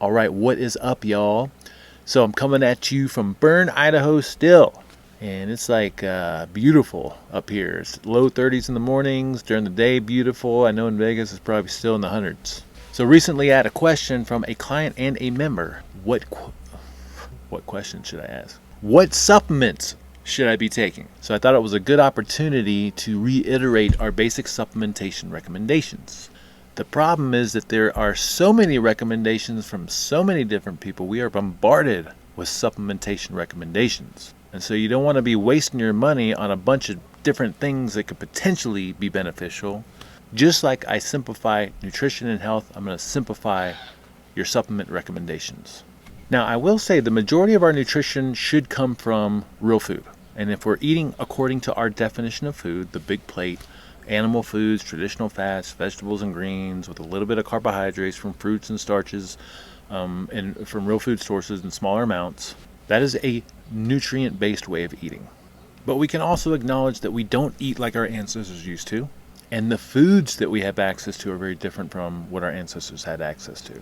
All right, what is up, y'all? So I'm coming at you from Bern, Idaho still. And it's like beautiful up here. It's low 30s in the mornings, during the day beautiful. I know in Vegas it's probably still in the hundreds. So recently I had a question from a client and a member. What question should I ask? What supplements should I be taking? So I thought it was a good opportunity to reiterate our basic supplementation recommendations. The problem is that there are so many recommendations from so many different people. We are bombarded with supplementation recommendations. And so you don't want to be wasting your money on a bunch of different things that could potentially be beneficial. Just like I simplify nutrition and health, I'm going to simplify your supplement recommendations. Now, I will say the majority of our nutrition should come from real food. And if we're eating according to our definition of food, the big plate, animal foods, traditional fats, vegetables and greens with a little bit of carbohydrates from fruits and starches and from real food sources in smaller amounts, that is a nutrient-based way of eating. But we can also acknowledge that we don't eat like our ancestors used to, and the foods that we have access to are very different from what our ancestors had access to.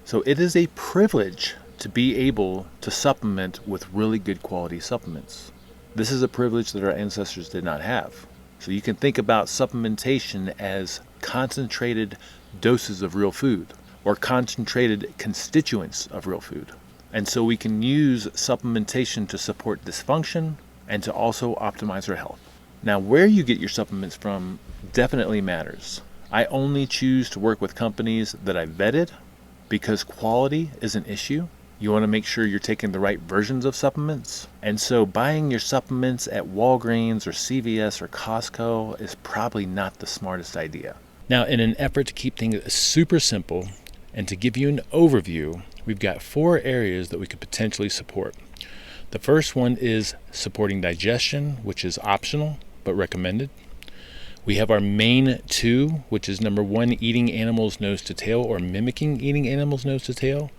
So it is a privilege to be able to supplement with really good quality supplements. This is a privilege that our ancestors did not have. So you can think about supplementation as concentrated doses of real food or concentrated constituents of real food. And so we can use supplementation to support dysfunction and to also optimize our health. Now, where you get your supplements from definitely matters. I only choose to work with companies that I vetted because quality is an issue. You want to make sure you're taking the right versions of supplements. And so buying your supplements at Walgreens or CVS or Costco is probably not the smartest idea. Now, in an effort to keep things super simple and to give you an overview, we've got 4 areas that we could potentially support. The first one is supporting digestion, which is optional but recommended. We have our main 2, which is number 1, eating animals nose to tail or mimicking eating animals nose to tail.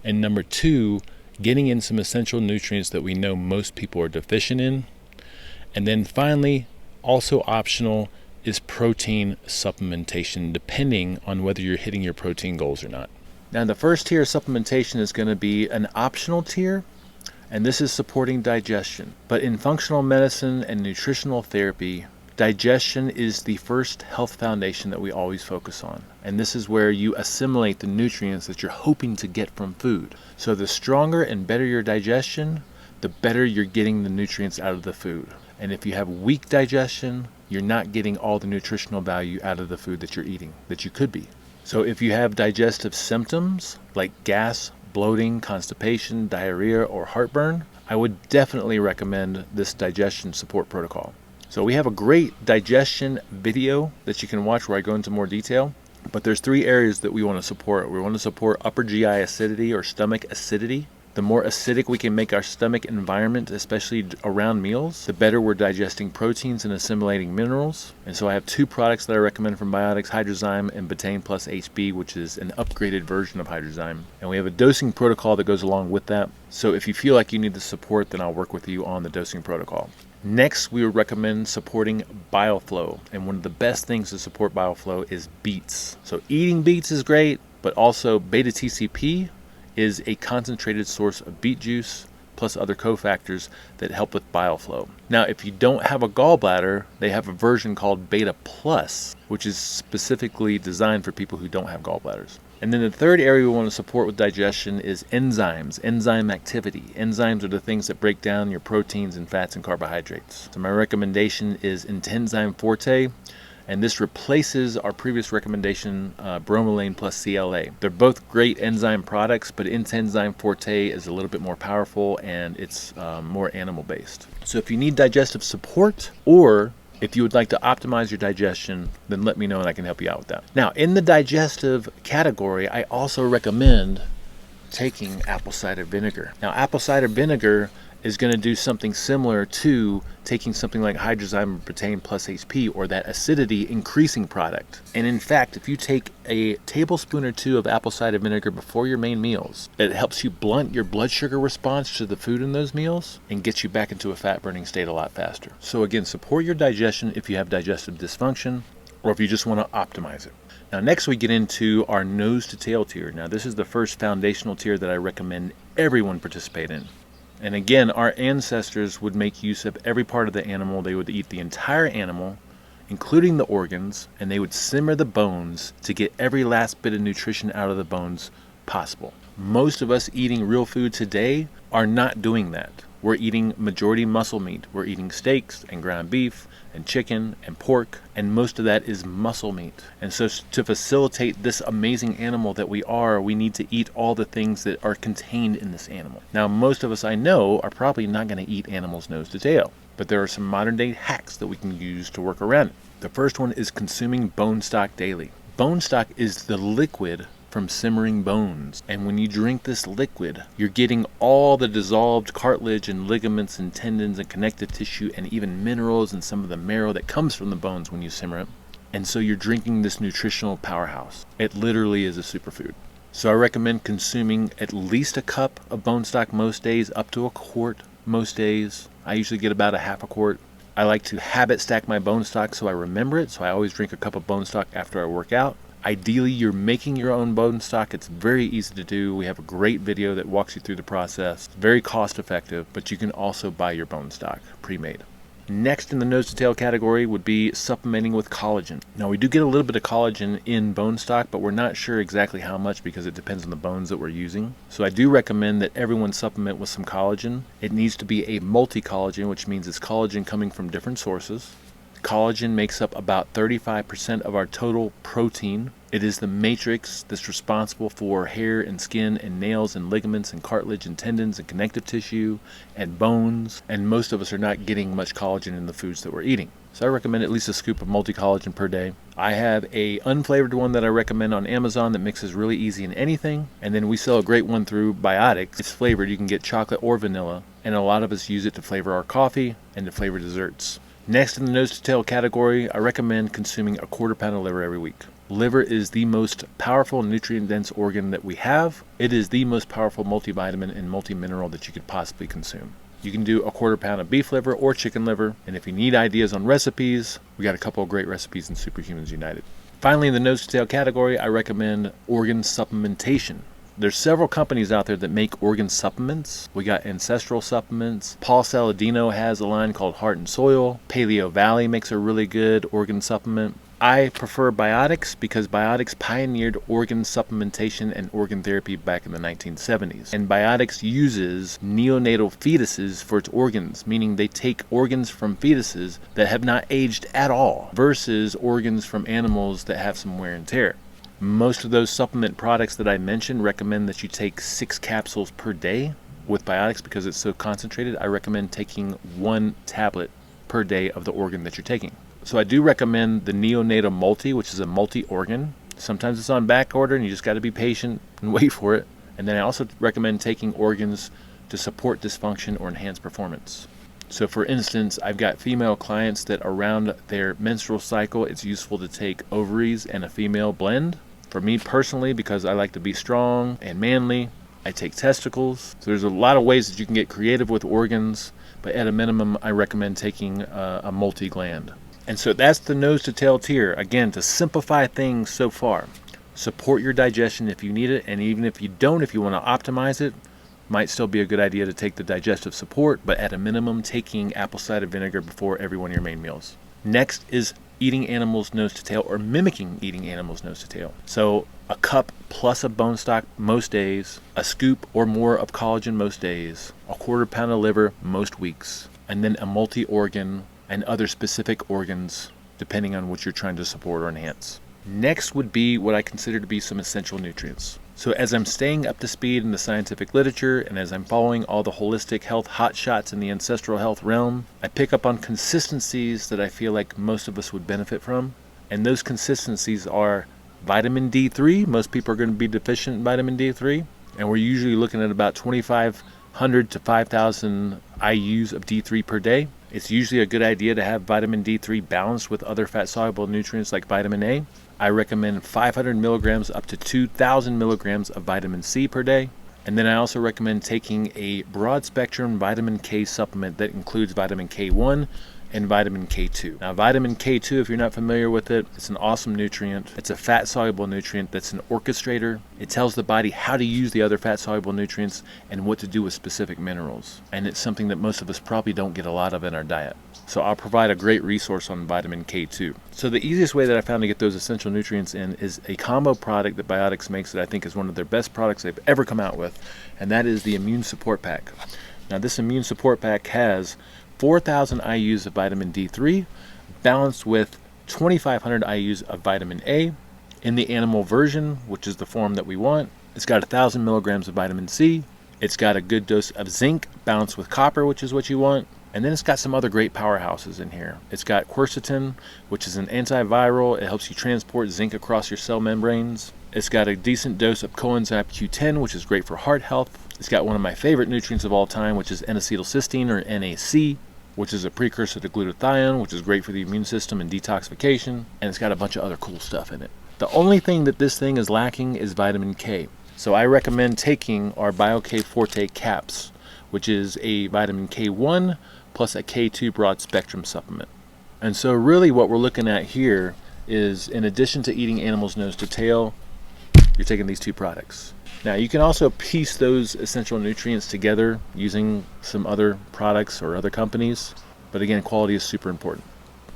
And number 2, getting in some essential nutrients that we know most people are deficient in. And then finally, also optional is protein supplementation, depending on whether you're hitting your protein goals or not. Now, the first tier of supplementation is going to be an optional tier, and this is supporting digestion. But in functional medicine and nutritional therapy, digestion is the first health foundation that we always focus on. And this is where you assimilate the nutrients that you're hoping to get from food. So the stronger and better your digestion, the better you're getting the nutrients out of the food. And if you have weak digestion, you're not getting all the nutritional value out of the food that you're eating that you could be. So if you have digestive symptoms like gas, bloating, constipation, diarrhea, or heartburn, I would definitely recommend this digestion support protocol. So we have a great digestion video that you can watch where I go into more detail, but there's 3 areas that we want to support. We want to support upper GI acidity or stomach acidity. The more acidic we can make our stomach environment, especially around meals, the better we're digesting proteins and assimilating minerals. And so I have 2 products that I recommend from Biotics, Hydrozyme and Betaine Plus HB, which is an upgraded version of Hydrozyme. And we have a dosing protocol that goes along with that. So if you feel like you need the support, then I'll work with you on the dosing protocol. Next, we would recommend supporting bile flow. And one of the best things to support bile flow is beets. So eating beets is great, but also beta-TCP is a concentrated source of beet juice plus other cofactors that help with bile flow. Now, if you don't have a gallbladder, they have a version called Beta Plus, which is specifically designed for people who don't have gallbladders. And then the third area we want to support with digestion is enzymes, enzyme activity. Enzymes are the things that break down your proteins and fats and carbohydrates. So my recommendation is Intenzyme Forte, and this replaces our previous recommendation, bromelain plus CLA. They're both great enzyme products, but Intenzyme Forte is a little bit more powerful and it's more animal-based. So if you need digestive support or if you would like to optimize your digestion, then let me know and I can help you out with that. Now, in the digestive category, I also recommend taking apple cider vinegar. Now, apple cider vinegar is going to do something similar to taking something like Hydrozyme or Betaine Plus HP or that acidity increasing product. And in fact, if you take a tablespoon or 2 of apple cider vinegar before your main meals, it helps you blunt your blood sugar response to the food in those meals and gets you back into a fat burning state a lot faster. So again, support your digestion if you have digestive dysfunction or if you just want to optimize it. Now next we get into our nose to tail tier. Now this is the first foundational tier that I recommend everyone participate in. And again, our ancestors would make use of every part of the animal. They would eat the entire animal, including the organs, and they would simmer the bones to get every last bit of nutrition out of the bones possible. Most of us eating real food today are not doing that. We're eating majority muscle meat. We're eating steaks and ground beef and chicken and pork, and most of that is muscle meat. And so to facilitate this amazing animal that we are, we need to eat all the things that are contained in this animal. Now, most of us I know are probably not going to eat animals nose to tail, but there are some modern day hacks that we can use to work around it. The first one is consuming bone stock daily. Bone stock is the liquid from simmering bones, and when you drink this liquid, you're getting all the dissolved cartilage and ligaments and tendons and connective tissue and even minerals and some of the marrow that comes from the bones when you simmer it. And so you're drinking this nutritional powerhouse. It literally is a superfood. So I recommend consuming at least a cup of bone stock most days, up to a quart most days. I usually get about a half a quart. I like to habit stack my bone stock so I remember it, so I always drink a cup of bone stock after I work out. Ideally, you're making your own bone stock. It's very easy to do. We have a great video that walks you through the process. It's very cost effective, but you can also buy your bone stock pre-made. Next in the nose to tail category would be supplementing with collagen. Now we do get a little bit of collagen in bone stock, but we're not sure exactly how much because it depends on the bones that we're using. So I do recommend that everyone supplement with some collagen. It needs to be a multi-collagen, which means it's collagen coming from different sources. Collagen makes up about 35% of our total protein. It is the matrix that's responsible for hair and skin and nails and ligaments and cartilage and tendons and connective tissue and bones, and most of us are not getting much collagen in the foods that we're eating. So I recommend at least a scoop of multi-collagen per day. I have a unflavored one that I recommend on Amazon that mixes really easy in anything, and then we sell a great one through Biotics. It's flavored. You can get chocolate or vanilla, and a lot of us use it to flavor our coffee and to flavor desserts. Next in the nose to tail category, I recommend consuming a quarter pound of liver every week. Liver is the most powerful nutrient-dense organ that we have. It is the most powerful multivitamin and multi-mineral that you could possibly consume. You can do a quarter pound of beef liver or chicken liver, and if you need ideas on recipes, we got a couple of great recipes in Superhumans United. Finally, in the nose to tail category, I recommend organ supplementation. There's several companies out there that make organ supplements. We got Ancestral Supplements. Paul Saladino has a line called Heart and Soil. Paleo Valley makes a really good organ supplement. I prefer Biotics because Biotics pioneered organ supplementation and organ therapy back in the 1970s. And Biotics uses neonatal fetuses for its organs, meaning they take organs from fetuses that have not aged at all versus organs from animals that have some wear and tear. Most of those supplement products that I mentioned recommend that you take 6 capsules per day. With Biotics, because it's so concentrated, I recommend taking 1 tablet per day of the organ that you're taking. So I do recommend the neonatal multi, which is a multi-organ. Sometimes it's on back order and you just got to be patient and wait for it. And then I also recommend taking organs to support dysfunction or enhance performance. So for instance, I've got female clients that around their menstrual cycle, it's useful to take ovaries and a female blend. For me personally, because I like to be strong and manly, I take testicles. So there's a lot of ways that you can get creative with organs, but at a minimum, I recommend taking a multi-gland. And so that's the nose to tail tier. Again, to simplify things so far, support your digestion if you need it, and even if you don't, if you want to optimize it, might still be a good idea to take the digestive support, but at a minimum, taking apple cider vinegar before every one of your main meals. Next is eating animals nose to tail, or mimicking eating animals nose to tail. So a cup plus of bone stock most days, a scoop or more of collagen most days, a quarter pound of liver most weeks, and then a multi-organ and other specific organs depending on what you're trying to support or enhance. Next would be what I consider to be some essential nutrients. So as I'm staying up to speed in the scientific literature and as I'm following all the holistic health hotshots in the ancestral health realm, I pick up on consistencies that I feel like most of us would benefit from. And those consistencies are vitamin D3. Most people are going to be deficient in vitamin D3. And we're usually looking at about 2,500 to 5,000 IUs of D3 per day. It's usually a good idea to have vitamin D3 balanced with other fat-soluble nutrients like vitamin A. I recommend 500 milligrams up to 2,000 milligrams of vitamin C per day. And then I also recommend taking a broad-spectrum vitamin K supplement that includes vitamin K1, and vitamin K2. Now, vitamin K2, if you're not familiar with it, it's an awesome nutrient. It's a fat-soluble nutrient that's an orchestrator. It tells the body how to use the other fat-soluble nutrients and what to do with specific minerals. And it's something that most of us probably don't get a lot of in our diet. So I'll provide a great resource on vitamin K2. So the easiest way that I found to get those essential nutrients in is a combo product that Biotics makes that I think is one of their best products they've ever come out with, and that is the Immune Support Pack. Now, this Immune Support Pack has 4,000 IUs of vitamin D3 balanced with 2,500 IUs of vitamin A in the animal version, which is the form that we want. It's got 1,000 milligrams of vitamin C. It's got a good dose of zinc balanced with copper, which is what you want. And then it's got some other great powerhouses in here. It's got quercetin, which is an antiviral. It helps you transport zinc across your cell membranes. It's got a decent dose of coenzyme Q10, which is great for heart health. It's got one of my favorite nutrients of all time, which is N-acetylcysteine, or NAC, which is a precursor to glutathione, which is great for the immune system and detoxification. And it's got a bunch of other cool stuff in it. The only thing that this thing is lacking is vitamin K. So I recommend taking our BioK Forte caps, which is a vitamin K1 plus a K2 broad spectrum supplement. And so really what we're looking at here is, in addition to eating animal's nose to tail, you're taking these two products. Now, you can also piece those essential nutrients together using some other products or other companies, but again, quality is super important.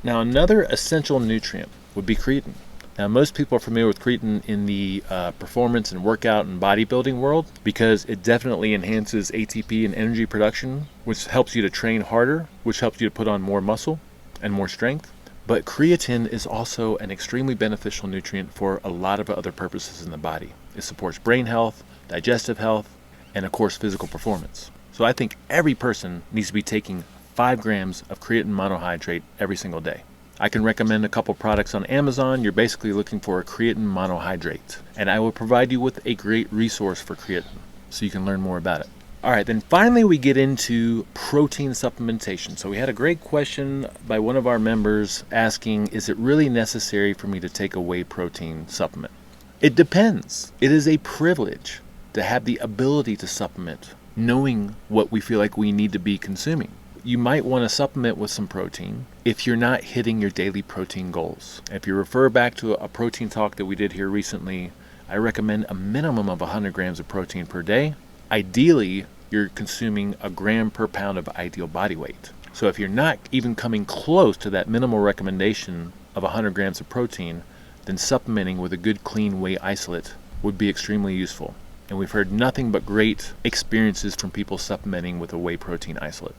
Now, another essential nutrient would be creatine. Now, most people are familiar with creatine in the performance and workout and bodybuilding world because it definitely enhances ATP and energy production, which helps you to train harder, which helps you to put on more muscle and more strength. But creatine is also an extremely beneficial nutrient for a lot of other purposes in the body. It supports brain health, digestive health, and of course, physical performance. So I think every person needs to be taking 5 grams of creatine monohydrate every single day. I can recommend a couple products on Amazon. You're basically looking for a creatine monohydrate, and I will provide you with a great resource for creatine so you can learn more about it. All right, then finally we get into protein supplementation. So we had a great question by one of our members asking, is it really necessary for me to take a whey protein supplement? It depends. It is a privilege to have the ability to supplement, knowing what we feel like we need to be consuming. You might want to supplement with some protein if you're not hitting your daily protein goals. If you refer back to a protein talk that we did here recently, I recommend a minimum of 100 grams of protein per day. Ideally, you're consuming a gram per pound of ideal body weight. So if you're not even coming close to that minimal recommendation of 100 grams of protein, then supplementing with a good clean whey isolate would be extremely useful. And we've heard nothing but great experiences from people supplementing with a whey protein isolate.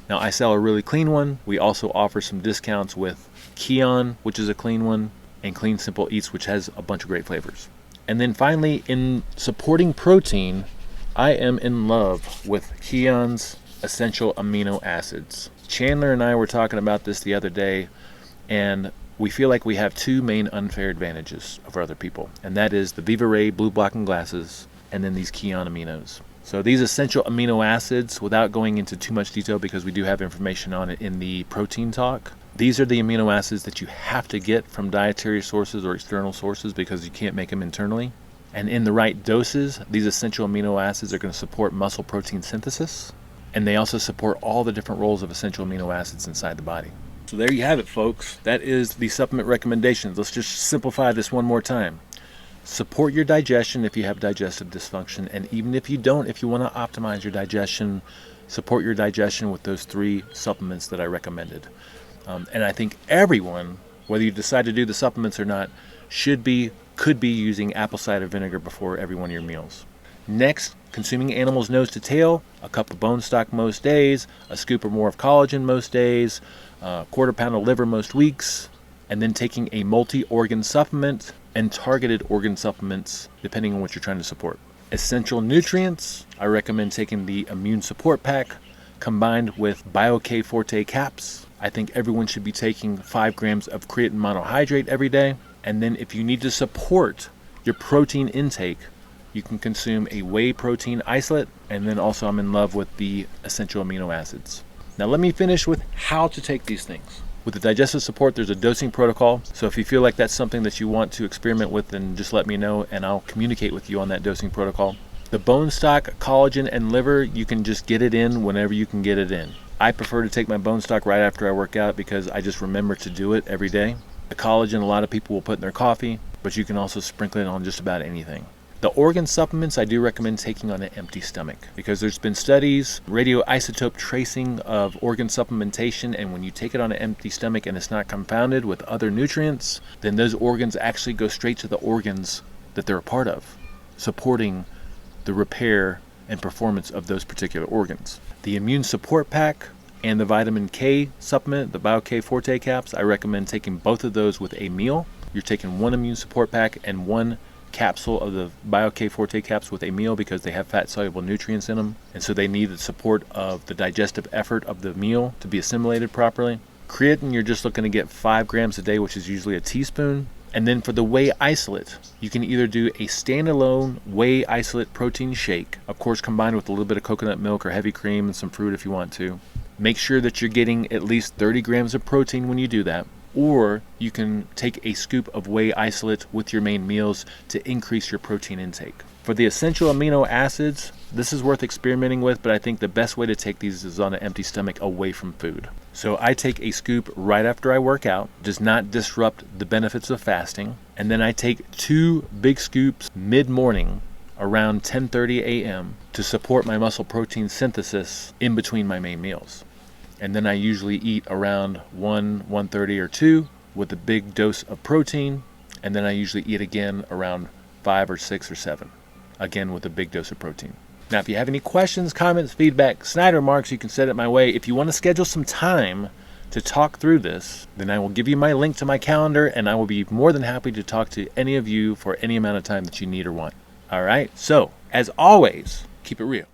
Now, I sell a really clean one. We also offer some discounts with Keon, which is a clean one, and Clean Simple Eats, which has a bunch of great flavors. And then finally, in supporting protein, I am in love with Keon's essential amino acids. Chandler and I were talking about this the other day, and we feel like we have two main unfair advantages over other people, and that is the Viva Ray blue blocking glasses and then these Keon aminos. So these essential amino acids, without going into too much detail because we do have information on it in the protein talk, these are the amino acids that you have to get from dietary sources or external sources because you can't make them internally. And in the right doses, these essential amino acids are going to support muscle protein synthesis, and they also support all the different roles of essential amino acids inside the body. So there you have it, folks. That is the supplement recommendations. Let's just simplify this one more time. Support your digestion if you have digestive dysfunction, and even if you don't, if you want to optimize your digestion, support your digestion with those 3 supplements that I recommended. And I think everyone, whether you decide to do the supplements or not, could be using apple cider vinegar before every one of your meals. Next, consuming animal's nose to tail, a cup of bone stock most days, a scoop or more of collagen most days, a quarter pound of liver most weeks, and then taking a multi-organ supplement and targeted organ supplements depending on what you're trying to support. Essential nutrients, I recommend taking the Immune Support Pack combined with BioK Forte caps. I think everyone should be taking 5 grams of creatine monohydrate every day. And then if you need to support your protein intake, you can consume a whey protein isolate, and then also I'm in love with the essential amino acids. Now let me finish with how to take these things. With the digestive support, there's a dosing protocol. So if you feel like that's something that you want to experiment with, then just let me know and I'll communicate with you on that dosing protocol. The bone stock, collagen, and liver, you can just get it in whenever you can get it in. I prefer to take my bone stock right after I work out because I just remember to do it every day. The collagen a lot of people will put in their coffee, but you can also sprinkle it on just about anything. The organ supplements I do recommend taking on an empty stomach because there's been studies, radioisotope tracing of organ supplementation, and when you take it on an empty stomach and it's not compounded with other nutrients, then those organs actually go straight to the organs that they're a part of, supporting the repair and performance of those particular organs. The immune support pack and the vitamin K supplement, the BioK Forte caps, I recommend taking both of those with a meal. You're taking one immune support pack and one capsule of the BioK Forte caps with a meal because they have fat-soluble nutrients in them, and so they need the support of the digestive effort of the meal to be assimilated properly. Creatine, you're just looking to get 5 grams a day, which is usually a teaspoon. And then for the whey isolate, you can either do a standalone whey isolate protein shake, of course combined with a little bit of coconut milk or heavy cream and some fruit if you want to. Make sure that you're getting at least 30 grams of protein when you do that. Or you can take a scoop of whey isolate with your main meals to increase your protein intake. For the essential amino acids, this is worth experimenting with, but I think the best way to take these is on an empty stomach away from food. So I take a scoop right after I work out, does not disrupt the benefits of fasting, and then I take 2 big scoops mid-morning around 10:30 a.m. to support my muscle protein synthesis in between my main meals. And then I usually eat around 1:30 or 2 with a big dose of protein, and then I usually eat again around 5 or 6 or 7, again with a big dose of protein. Now, if you have any questions, comments, feedback, snide remarks, you can send it my way. If you want to schedule some time to talk through this, then I will give you my link to my calendar, and I will be more than happy to talk to any of you for any amount of time that you need or want. All right? So, as always, keep it real.